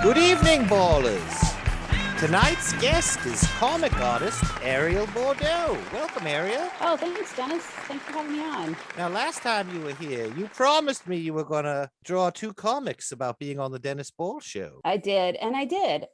Good evening, ballers. Tonight's guest is comic artist Ariel Bordeaux. Welcome, Ariel. Oh, thanks, Dennis. Thanks for having me on. Now, last time you were here, you promised me you were going to draw 2 comics about being on the Dennis Ball Show. I did, and I did.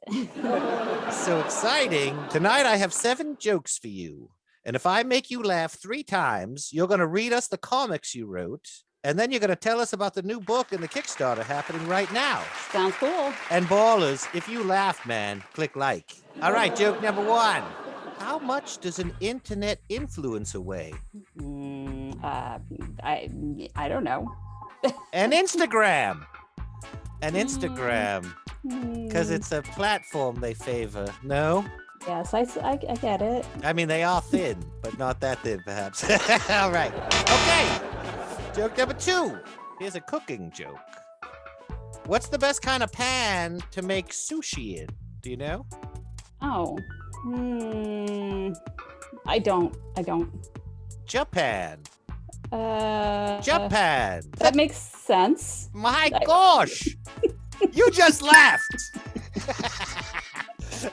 So exciting. Tonight, I have 7 jokes for you. And if I make you laugh 3 times, you're going to read us the comics you wrote. And then you're going to tell us about the new book and the Kickstarter happening right now. Sounds cool. And ballers, if you laugh, man, click like. All right, joke number 1. How much does an internet influencer weigh? I don't know. An Instagram. An Instagram. Because it's a platform they favor. No? Yes, I get it. I mean, they are thin, but not that thin, perhaps. All right. Okay. Joke number 2. Here's a cooking joke. What's the best kind of pan to make sushi in? Do you know? Oh. I don't. Japan. Japan. Japan. That makes sense. My gosh. You just laughed.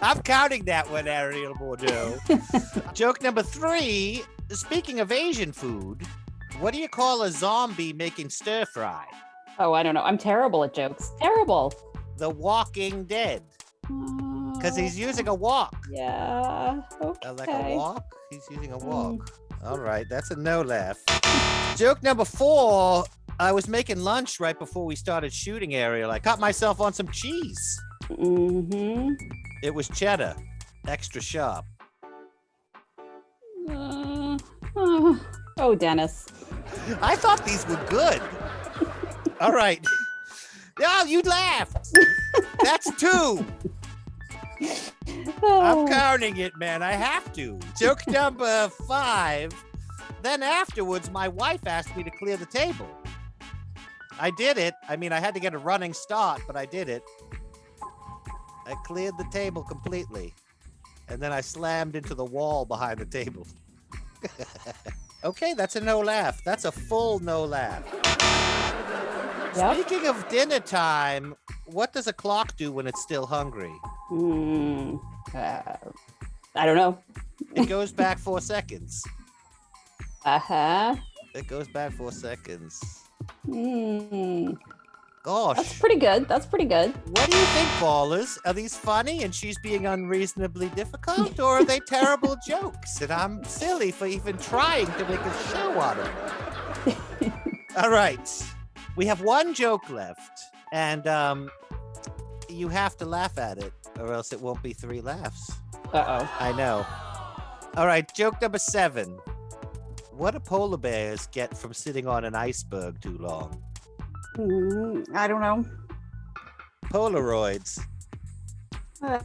I'm counting that one, Ariel Bordeaux. Joke number 3. Speaking of Asian food, what do you call a zombie making stir fry? Oh, I don't know. I'm terrible at jokes. Terrible. The Walking Dead. Because he's using a wok. Yeah. Okay. Like a wok? He's using a wok. All right. That's a no laugh. Joke number 4. I was making lunch right before we started shooting, Ariel. I cut myself on some cheese. Mm-hmm. It was cheddar. Extra sharp. Oh, Dennis. I thought these were good. All right. Oh, you laughed. That's 2. I'm counting it, man. I have to. Joke number 5. Then afterwards, my wife asked me to clear the table. I did it. I mean, I had to get a running start, but I did it. I cleared the table completely. And then I slammed into the wall behind the table. Okay, that's a no laugh. That's a full no laugh. Yep. Speaking of dinner time, what does a clock do when it's still hungry? I don't know. It goes back 4 seconds. Uh-huh. It goes back 4 seconds. Gosh. That's pretty good. What do you think, ballers? Are these funny and she's being unreasonably difficult, or are they terrible jokes and I'm silly for even trying to make a show out of it? All right. We have 1 joke left, and you have to laugh at it, or else it won't be 3 laughs. Uh-oh. I know. All right, joke number 7. What do polar bears get from sitting on an iceberg too long? I don't know. Polaroids. That's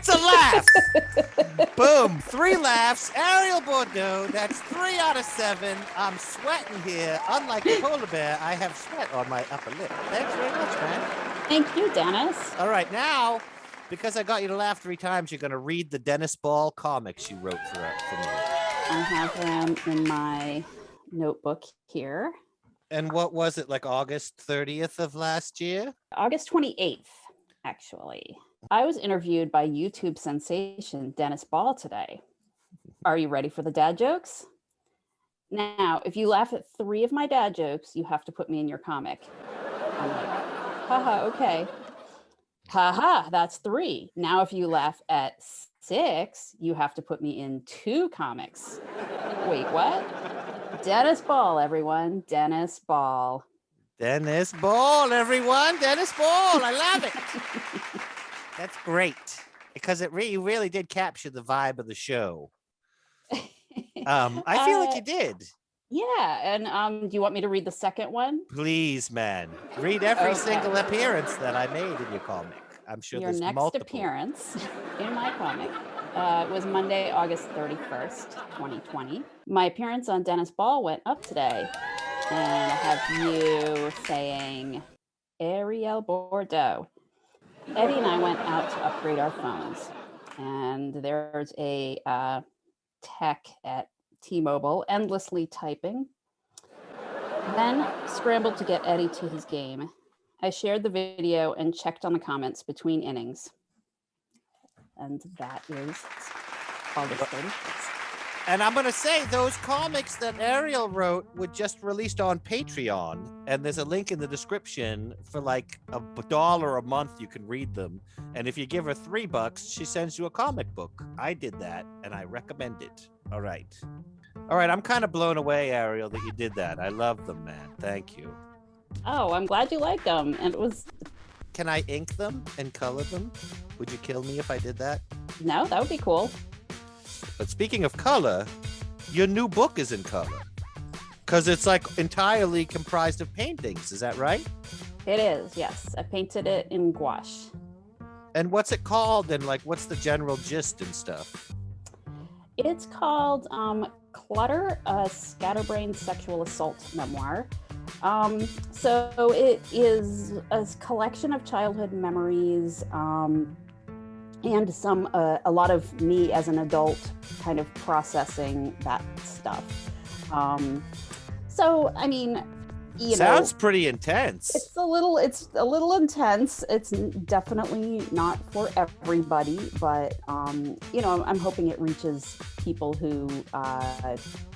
a laugh. Boom. 3 laughs. Ariel Bordeaux. That's 3 out of 7. I'm sweating here. Unlike the polar bear, I have sweat on my upper lip. Thanks very much, man. Thank you, Dennis. All right, now, because I got you to laugh 3 times, you're going to read the Dennis Ball comics you wrote for me. I have them in my notebook here. And what was it, like August 30th of last year? August 28th, actually. I was interviewed by YouTube sensation Dennis Ball today. Are you ready for the dad jokes? Now, if you laugh at 3 of my dad jokes, you have to put me in your comic. I'm like, haha, okay. Haha, that's 3. Now, if you laugh at 6, you have to put me in 2 comics. Wait, what? Dennis Ball, everyone. Dennis Ball. Dennis Ball, everyone. Dennis Ball. I love it. That's great. Because you really did capture the vibe of the show. I feel like you did. Yeah. And do you want me to read the second one? Please, man. Read every single appearance that I made in your comic. I'm sure your there's next multiple. Appearance in my comic was Monday, August 31st, 2020. My appearance on Dennis Ball went up today. And I have you saying, Ariel Bordeaux. Eddie and I went out to upgrade our phones. And there's a tech at T-Mobile endlessly typing. Then scrambled to get Eddie to his game. I shared the video and checked on the comments between innings. And that is August 31st. And I'm going to say those comics that Ariel wrote were just released on Patreon. And there's a link in the description for like $1 a month. You can read them. And if you give her $3, she sends you a comic book. I did that and I recommend it. All right. I'm kind of blown away, Ariel, that you did that. I love them, man. Thank you. Oh, I'm glad you liked them. And it was... Can I ink them and color them? Would you kill me if I did that? No, that would be cool. But speaking of color, your new book is in color. Because it's like entirely comprised of paintings. Is that right? It is, yes. I painted it in gouache. And what's it called? And like, what's the general gist and stuff? It's called Clutter, a Scatterbrained Sexual Assault Memoir. So it is a collection of childhood memories and some a lot of me as an adult kind of processing that stuff. So I mean, sounds pretty intense. It's a little intense. It's definitely not for everybody, but I'm hoping it reaches people who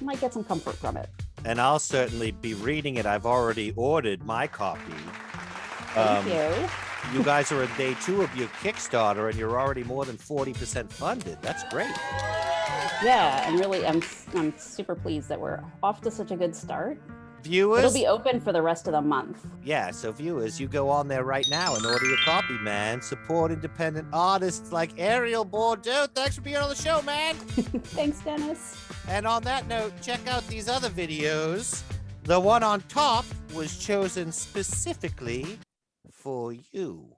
might get some comfort from it. And I'll certainly be reading it. I've already ordered my copy. Thank you. You guys are at day 2 of your Kickstarter, and you're already more than 40% funded. That's great. Yeah, and really, I'm super pleased that we're off to such a good start. Viewers, it'll be open for the rest of the month. Yeah, so viewers, you go on there right now and order your copy, man. Support independent artists like Ariel Bordeaux. Thanks for being on the show, man. Thanks, Dennis. And on that note, check out these other videos. The one on top was chosen specifically for you.